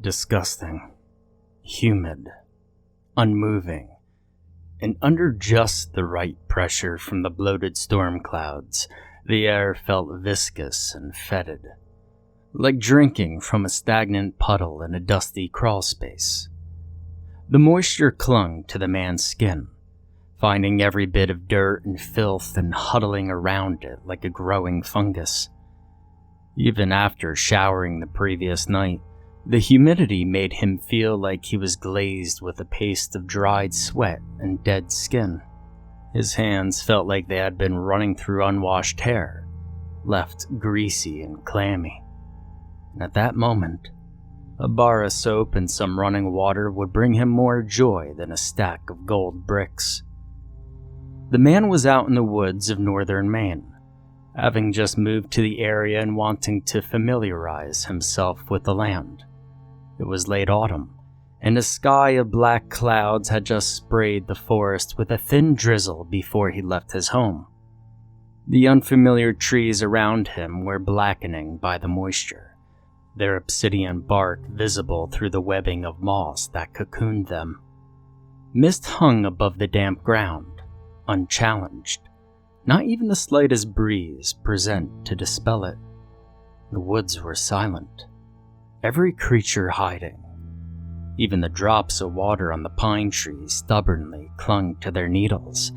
Disgusting, humid, unmoving, and under just the right pressure from the bloated storm clouds, the air felt viscous and fetid, like drinking from a stagnant puddle in a dusty crawlspace. The moisture clung to the man's skin, finding every bit of dirt and filth and huddling around it like a growing fungus. Even after showering the previous night, the humidity made him feel like he was glazed with a paste of dried sweat and dead skin. His hands felt like they had been running through unwashed hair, left greasy and clammy. And at that moment, a bar of soap and some running water would bring him more joy than a stack of gold bricks. The man was out in the woods of northern Maine, having just moved to the area and wanting to familiarize himself with the land. It was late autumn, and a sky of black clouds had just sprayed the forest with a thin drizzle before he left his home. The unfamiliar trees around him were blackening by the moisture, their obsidian bark visible through the webbing of moss that cocooned them. Mist hung above the damp ground, unchallenged, not even the slightest breeze present to dispel it. The woods were silent, every creature hiding. Even the drops of water on the pine trees stubbornly clung to their needles,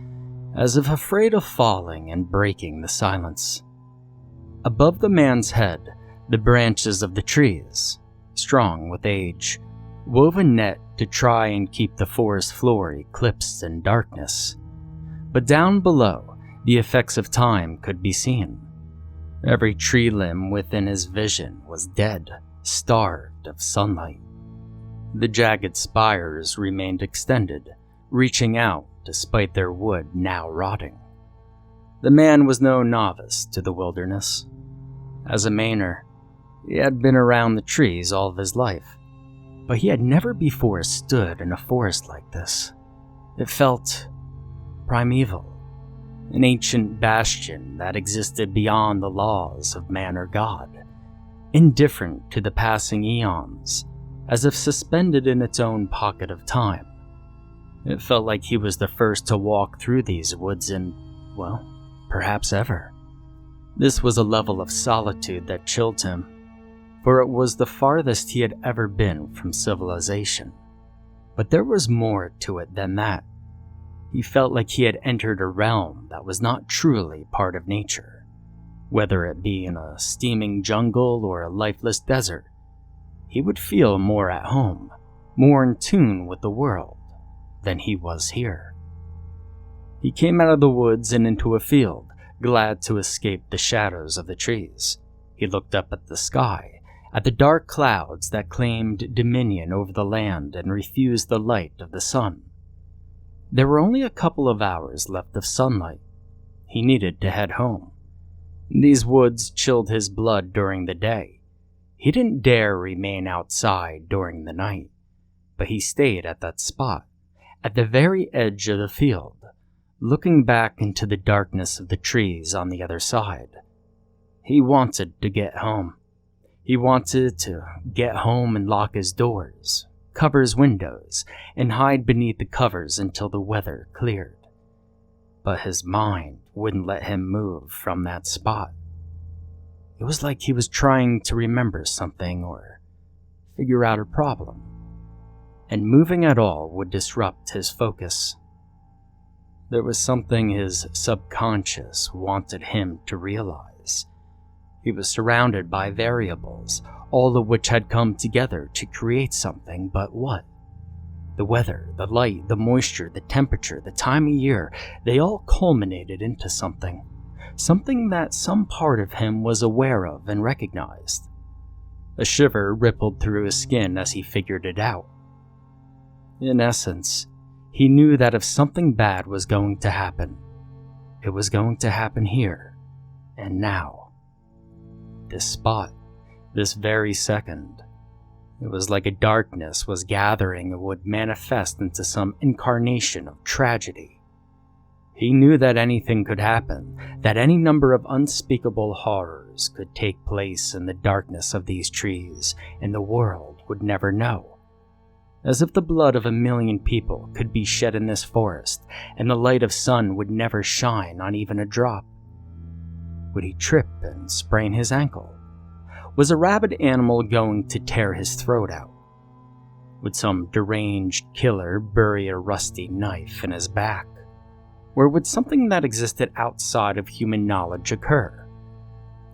as if afraid of falling and breaking the silence. Above the man's head, the branches of the trees, strong with age, wove a net to try and keep the forest floor eclipsed in darkness. But down below, the effects of time could be seen. Every tree limb within his vision was dead, starved of sunlight. The jagged spires remained extended, reaching out despite their wood now rotting. The man was no novice to the wilderness. As a Mainer, he had been around the trees all of his life, but he had never before stood in a forest like this. It felt primeval, an ancient bastion that existed beyond the laws of man or god, indifferent to the passing eons, as if suspended in its own pocket of time. It felt like he was the first to walk through these woods in, well, perhaps ever. This was a level of solitude that chilled him, for it was the farthest he had ever been from civilization. But there was more to it than that. He felt like he had entered a realm that was not truly part of nature, whether it be in a steaming jungle or a lifeless desert. He would feel more at home, more in tune with the world than he was here. He came out of the woods and into a field, glad to escape the shadows of the trees. He looked up at the sky, at the dark clouds that claimed dominion over the land and refused the light of the sun. There were only a couple of hours left of sunlight. He needed to head home. These woods chilled his blood during the day. He didn't dare remain outside during the night, but he stayed at that spot, at the very edge of the field, looking back into the darkness of the trees on the other side. He wanted to get home. He wanted to get home and lock his doors, cover his windows, and hide beneath the covers until the weather cleared. But his mind wouldn't let him move from that spot. It was like he was trying to remember something or figure out a problem, and moving at all would disrupt his focus. There was something his subconscious wanted him to realize. He was surrounded by variables, all of which had come together to create something, but what? The weather, the light, the moisture, the temperature, the time of year, they all culminated into something. Something that some part of him was aware of and recognized. A shiver rippled through his skin as he figured it out. In essence, he knew that if something bad was going to happen, it was going to happen here and now. This spot, this very second. It was like a darkness was gathering and would manifest into some incarnation of tragedy. He knew that anything could happen, that any number of unspeakable horrors could take place in the darkness of these trees, and the world would never know. As if the blood of 1,000,000 people could be shed in this forest, and the light of sun would never shine on even a drop. Would he trip and sprain his ankle? Was a rabid animal going to tear his throat out? Would some deranged killer bury a rusty knife in his back? Or would something that existed outside of human knowledge occur?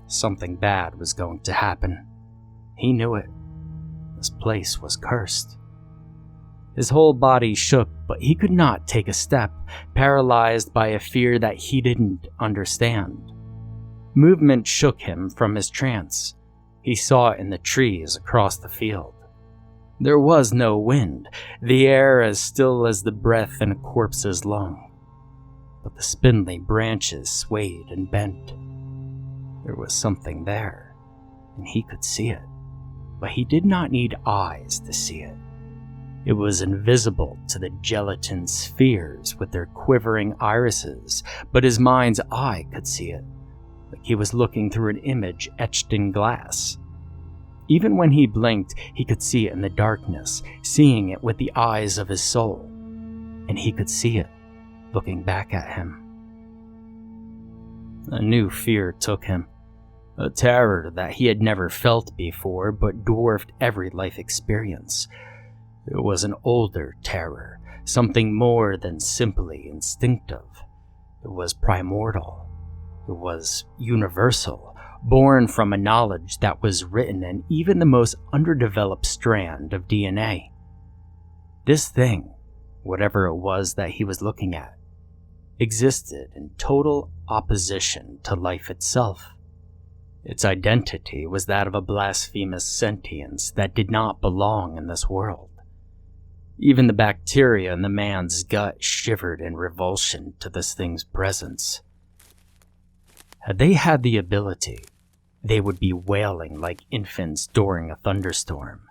Something bad was going to happen. He knew it. This place was cursed. His whole body shook, but he could not take a step, paralyzed by a fear that he didn't understand. Movement shook him from his trance. He saw it in the trees across the field. There was no wind, the air as still as the breath in a corpse's lung. But the spindly branches swayed and bent. There was something there, and he could see it. But he did not need eyes to see it. It was invisible to the gelatin spheres with their quivering irises, but his mind's eye could see it, like he was looking through an image etched in glass. Even when he blinked, he could see it in the darkness, seeing it with the eyes of his soul. And he could see it, looking back at him. A new fear took him, a terror that he had never felt before but dwarfed every life experience. It was an older terror, something more than simply instinctive. It was primordial. It was universal, born from a knowledge that was written in even the most underdeveloped strand of DNA. This thing, whatever it was that he was looking at, existed in total opposition to life itself. Its identity was that of a blasphemous sentience that did not belong in this world. Even the bacteria in the man's gut shivered in revulsion to this thing's presence. Had they had the ability, they would be wailing like infants during a thunderstorm.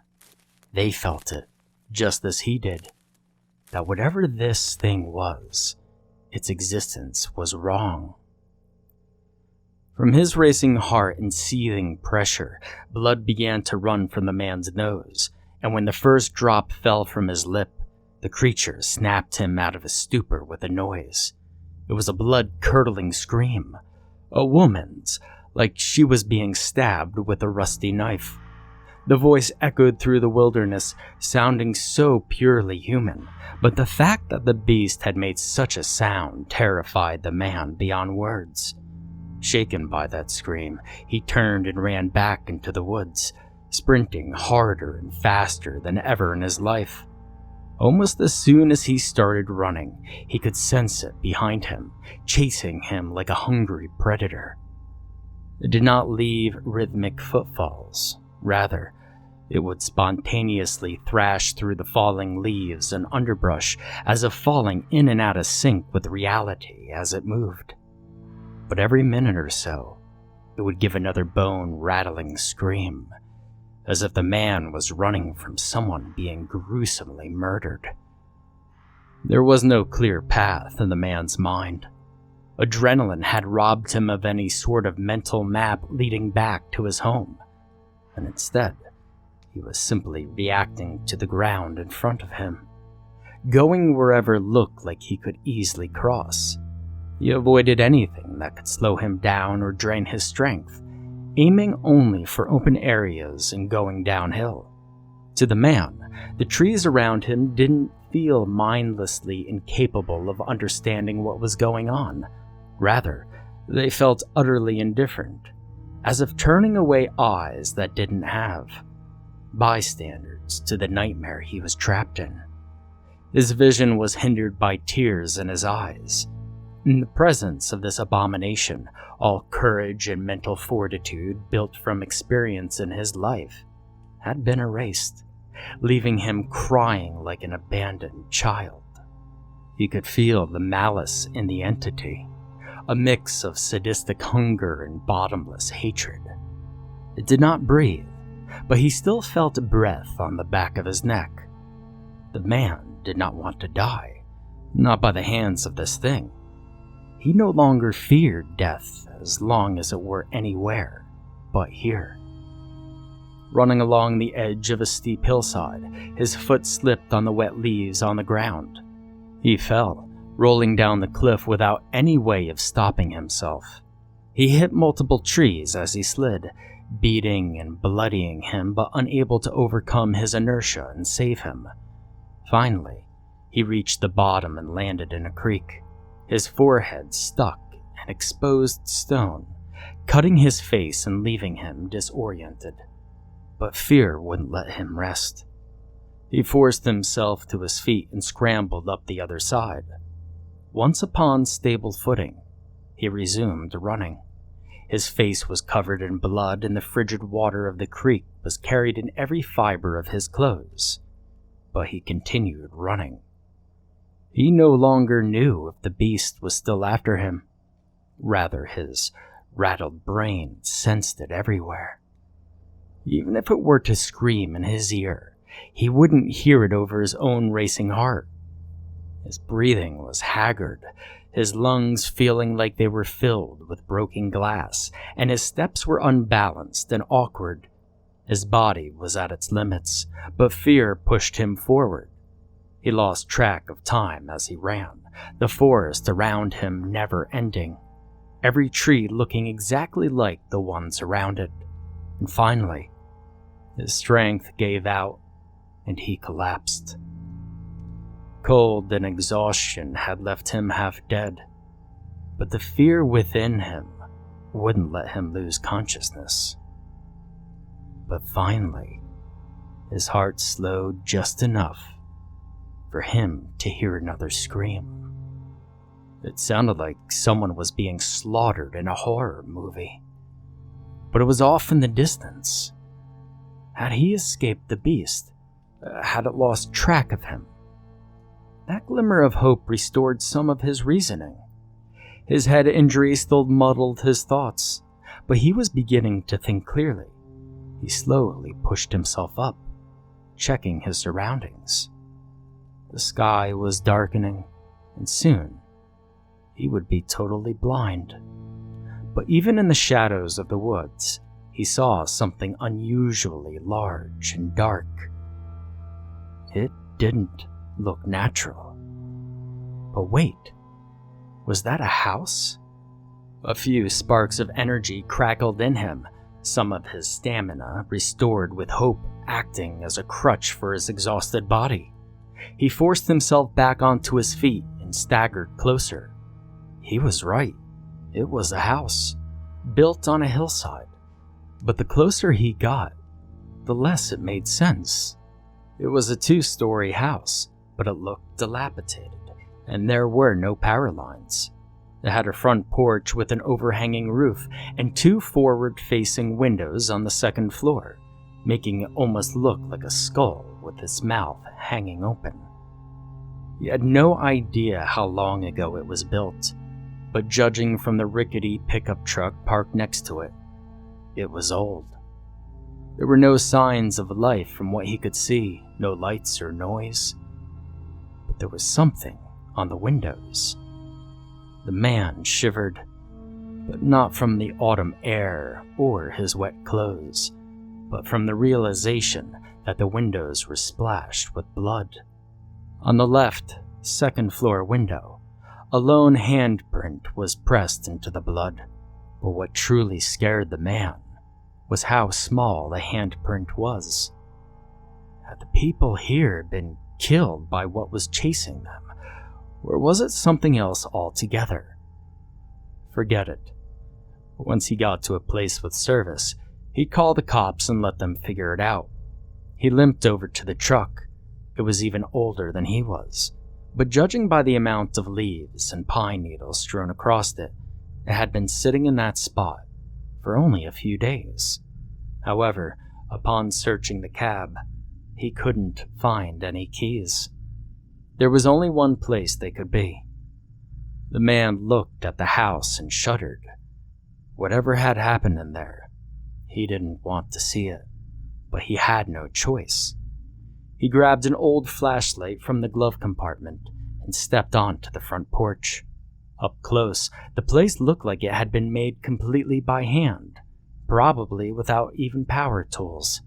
They felt it, just as he did, that whatever this thing was, its existence was wrong. From his racing heart and seething pressure, blood began to run from the man's nose, and when the first drop fell from his lip, the creature snapped him out of his stupor with a noise. It was a blood-curdling scream, a woman's, like she was being stabbed with a rusty knife. The voice echoed through the wilderness, sounding so purely human, but the fact that the beast had made such a sound terrified the man beyond words. Shaken by that scream, he turned and ran back into the woods, sprinting harder and faster than ever in his life. Almost as soon as he started running, he could sense it behind him, chasing him like a hungry predator. It did not leave rhythmic footfalls. Rather, it would spontaneously thrash through the falling leaves and underbrush, as if falling in and out of sync with reality as it moved. But every minute or so, it would give another bone-rattling scream, as if the man was running from someone being gruesomely murdered. There was no clear path in the man's mind. Adrenaline had robbed him of any sort of mental map leading back to his home, and instead, he was simply reacting to the ground in front of him, going wherever looked like he could easily cross. He avoided anything that could slow him down or drain his strength, aiming only for open areas and going downhill. To the man, the trees around him didn't feel mindlessly incapable of understanding what was going on. Rather, they felt utterly indifferent, as if turning away eyes that didn't have. Bystanders to the nightmare he was trapped in. His vision was hindered by tears in his eyes. In the presence of this abomination, all courage and mental fortitude built from experience in his life had been erased, leaving him crying like an abandoned child. He could feel the malice in the entity, a mix of sadistic hunger and bottomless hatred. It did not breathe, but he still felt breath on the back of his neck. The man did not want to die, not by the hands of this thing. He no longer feared death as long as it were anywhere but here. Running along the edge of a steep hillside, his foot slipped on the wet leaves on the ground. He fell, rolling down the cliff without any way of stopping himself. He hit multiple trees as he slid, beating and bloodying him, but unable to overcome his inertia and save him. Finally, he reached the bottom and landed in a creek, his forehead stuck in exposed stone, cutting his face and leaving him disoriented. But fear wouldn't let him rest. He forced himself to his feet and scrambled up the other side. Once upon stable footing, he resumed running. His face was covered in blood, and the frigid water of the creek was carried in every fiber of his clothes. But he continued running. He no longer knew if the beast was still after him. Rather, his rattled brain sensed it everywhere. Even if it were to scream in his ear, he wouldn't hear it over his own racing heart. His breathing was haggard, his lungs feeling like they were filled with broken glass, and his steps were unbalanced and awkward. His body was at its limits, but fear pushed him forward. He lost track of time as he ran, the forest around him never ending, every tree looking exactly like the ones around it. And finally, his strength gave out, and he collapsed. Cold and exhaustion had left him half dead, but the fear within him wouldn't let him lose consciousness. But finally, his heart slowed just enough for him to hear another scream. It sounded like someone was being slaughtered in a horror movie. But it was off in the distance. Had he escaped the beast? Had it lost track of him? That glimmer of hope restored some of his reasoning. His head injury still muddled his thoughts, but he was beginning to think clearly. He slowly pushed himself up, checking his surroundings. The sky was darkening, and soon he would be totally blind. But even in the shadows of the woods, he saw something unusually large and dark. It didn't look natural. But wait, was that a house? A few sparks of energy crackled in him, some of his stamina restored with hope acting as a crutch for his exhausted body. He forced himself back onto his feet and staggered closer. He was right. It was a house, built on a hillside. But the closer he got, the less it made sense. It was a 2-story house, but it looked dilapidated, and there were no power lines. It had a front porch with an overhanging roof and 2 forward-facing windows on the 2nd floor, making it almost look like a skull with its mouth hanging open. He had no idea how long ago it was built, but judging from the rickety pickup truck parked next to it, it was old. There were no signs of life from what he could see, no lights or noise. But there was something on the windows. The man shivered, but not from the autumn air or his wet clothes, but from the realization that the windows were splashed with blood. On the left, 2nd floor window, a lone handprint was pressed into the blood, but what truly scared the man was how small the handprint was. Had the people here been killed by what was chasing them, or was it something else altogether? Forget it. Once he got to a place with service, he'd call the cops and let them figure it out. He limped over to the truck. It was even older than he was, but judging by the amount of leaves and pine needles strewn across it, it had been sitting in that spot for only a few days. However, upon searching the cab, he couldn't find any keys. There was only one place they could be. The man looked at the house and shuddered. Whatever had happened in there, he didn't want to see it, but he had no choice. He grabbed an old flashlight from the glove compartment and stepped onto the front porch. Up close, the place looked like it had been made completely by hand, probably without even power tools.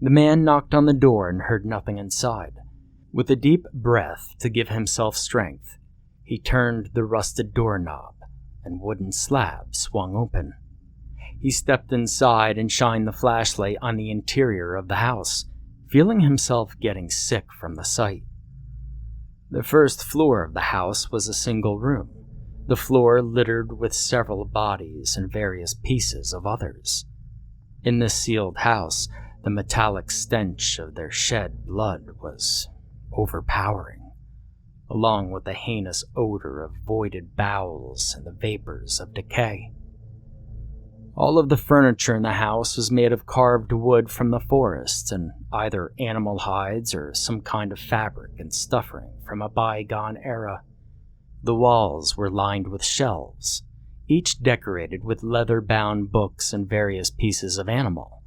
The man knocked on the door and heard nothing inside. With a deep breath to give himself strength, he turned the rusted doorknob, and wooden slab swung open. He stepped inside and shined the flashlight on the interior of the house, feeling himself getting sick from the sight. The first floor of the house was a single room, the floor littered with several bodies and various pieces of others. In this sealed house, the metallic stench of their shed blood was overpowering, along with the heinous odor of voided bowels and the vapors of decay. All of the furniture in the house was made of carved wood from the forest and either animal hides or some kind of fabric and stuffing from a bygone era. The walls were lined with shelves, each decorated with leather-bound books and various pieces of animal,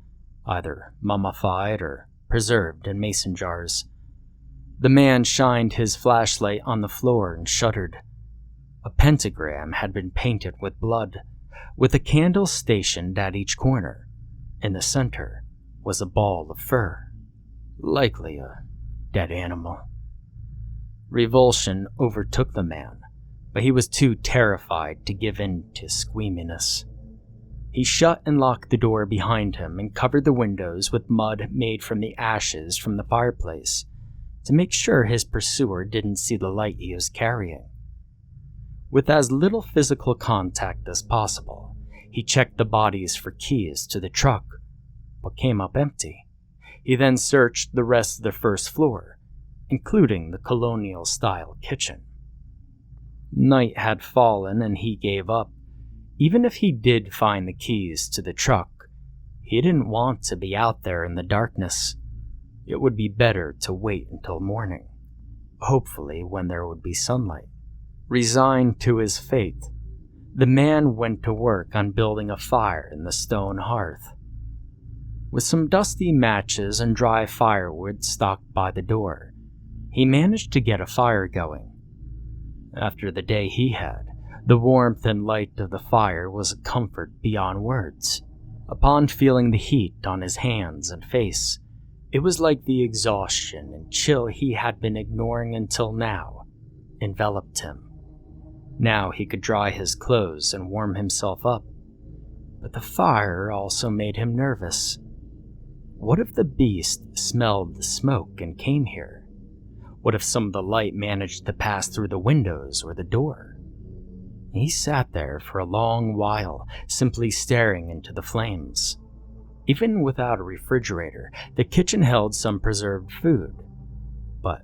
either mummified or preserved in mason jars. The man shined his flashlight on the floor and shuddered. A pentagram had been painted with blood, with a candle stationed at each corner. In the center was a ball of fur, likely a dead animal. Revulsion overtook the man, but he was too terrified to give in to squeaminess. He shut and locked the door behind him and covered the windows with mud made from the ashes from the fireplace to make sure his pursuer didn't see the light he was carrying. With as little physical contact as possible, he checked the bodies for keys to the truck, but came up empty. He then searched the rest of the first floor, including the colonial-style kitchen. Night had fallen and he gave up. Even if he did find the keys to the truck, he didn't want to be out there in the darkness. It would be better to wait until morning, hopefully when there would be sunlight. Resigned to his fate, the man went to work on building a fire in the stone hearth. With some dusty matches and dry firewood stocked by the door, he managed to get a fire going. After the day he had, the warmth and light of the fire was a comfort beyond words. Upon feeling the heat on his hands and face, it was like the exhaustion and chill he had been ignoring until now enveloped him. Now he could dry his clothes and warm himself up, but the fire also made him nervous. What if the beast smelled the smoke and came here? What if some of the light managed to pass through the windows or the door? He sat there for a long while, simply staring into the flames. Even without a refrigerator, the kitchen held some preserved food, but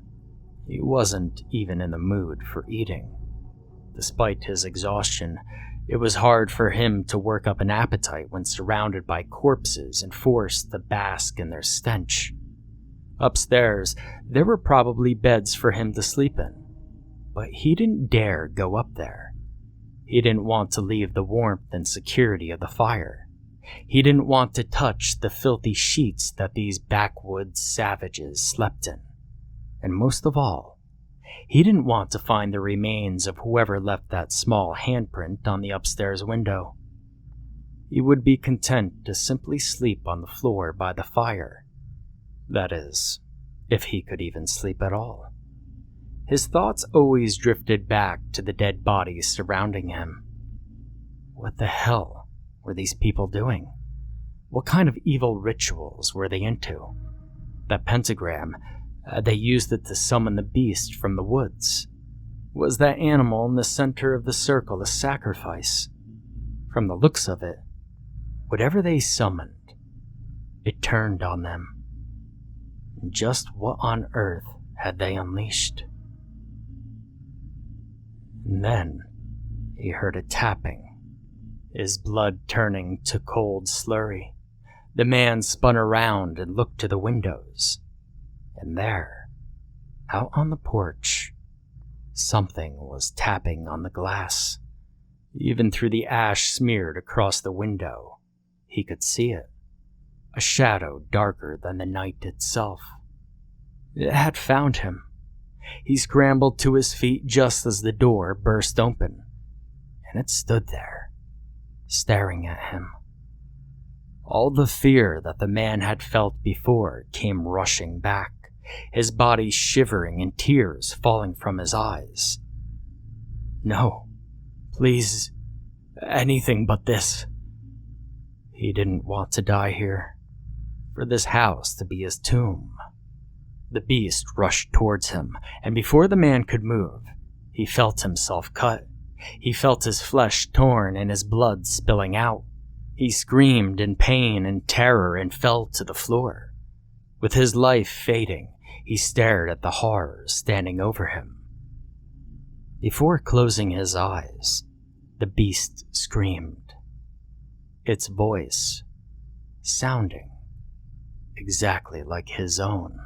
he wasn't even in the mood for eating. Despite his exhaustion, it was hard for him to work up an appetite when surrounded by corpses and forced to bask in their stench. Upstairs, there were probably beds for him to sleep in, but he didn't dare go up there. He didn't want to leave the warmth and security of the fire. He didn't want to touch the filthy sheets that these backwoods savages slept in. And most of all, he didn't want to find the remains of whoever left that small handprint on the upstairs window. He would be content to simply sleep on the floor by the fire. That is, if he could even sleep at all. His thoughts always drifted back to the dead bodies surrounding him. What the hell were these people doing? What kind of evil rituals were they into? That pentagram, they used it to summon the beast from the woods. Was that animal in the center of the circle a sacrifice? From the looks of it, whatever they summoned, it turned on them. Just what on earth had they unleashed? And then he heard a tapping, his blood turning to cold slurry. The man spun around and looked to the windows. And there, out on the porch, something was tapping on the glass. Even through the ash smeared across the window, he could see it. A shadow darker than the night itself. It had found him. He scrambled to his feet just as the door burst open, and it stood there, staring at him. All the fear that the man had felt before came rushing back, his body shivering and tears falling from his eyes. No, please, anything but this. He didn't want to die here, for this house to be his tomb. The beast rushed towards him, and before the man could move, he felt himself cut. He felt his flesh torn and his blood spilling out. He screamed in pain and terror and fell to the floor. With his life fading, he stared at the horrors standing over him. Before closing his eyes, the beast screamed, its voice sounding exactly like his own.